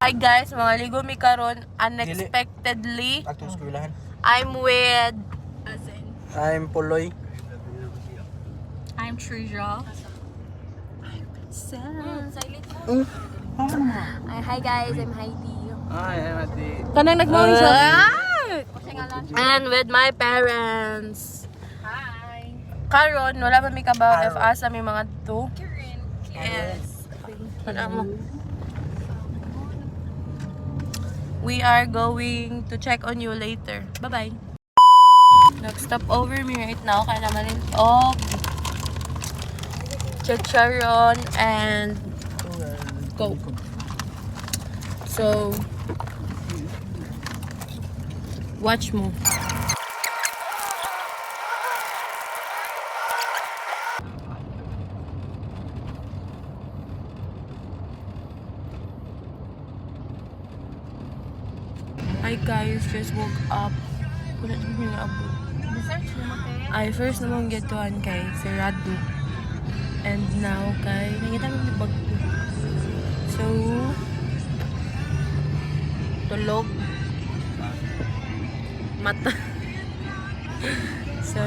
Hi guys, mga ligo mi karon unexpectedly. Atong eskwelahan. I'm with I'm Puloy. I'm Trisha. Hi guys, I'm Heidi. Ay, Mati. Kanang nagmawin siya. And with my parents. Hi. Karon, wala pa mi kabaw if asa mi mga to. Yes. Wala mo. We are going to check on you later. Bye-bye. Nag-stop over me right now. Kaya naman chicharon and Coke. So, watch mo. Hi guys, just woke up. Wala din yung abot. Ay, first naman gituan kay si Radu. And now kay nakita mo yung bagto. So, tulog. Mata. So,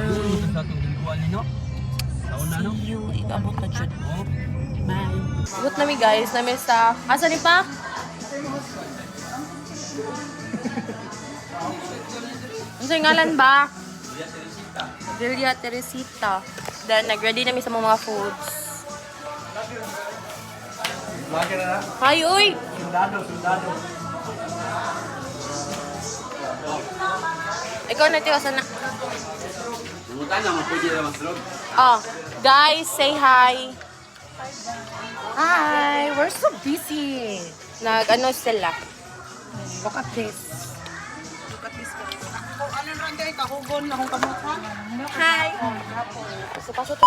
see you. Ikabot na dyan. Bye. Abot na mi guys. Nami sa... Asa ni pa? Ano sa ngalan ba? Villa Teresita. Then, nag-ready namin sa mga foods. Hi, uy! Sundado. Ikaw na tiyo, sana. Oh, guys, say hi. Hi. We're so busy. Nag-ano sila? Look at this. Look at this guys. Ano rin kayo? Kahugon na akong kamuta. Hi! Paso-paso to.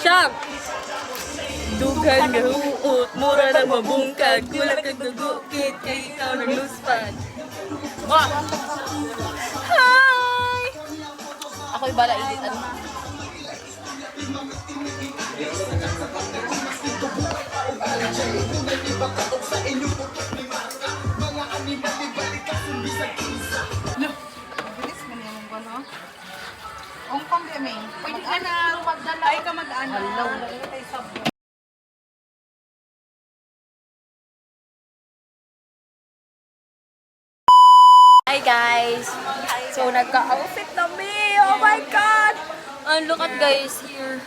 Siyang! Dugan nga huot, mura na mabungkag, kulang kag nagukit, kay ikaw nagluspan. Hi! Ako'y bala editan. Bilis mo naman ko, no? Ang pandemi. Pwede ka na magdala. Ay ka mag-ano. Hello. Hi guys! So nagka-outfit na me! Oh my God! And look at guys here.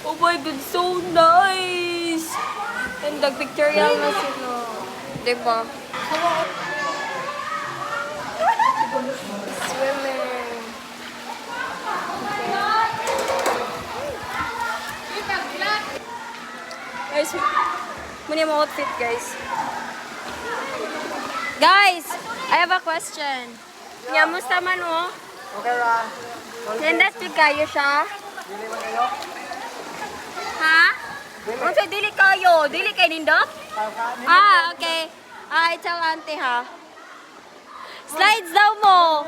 Oh my God, so nice! And nag-picture yan na sila. Diba? Swimming. Guys, muna yung outfit guys. Guys, I have a question. Yamusta man mo? Okay ra. Nendas di kayo siya? Dili man kayo. Ha? Unsa dili kayo? Dili kay nindot? Ah, okay. I tell auntie ha. Slides daw mo.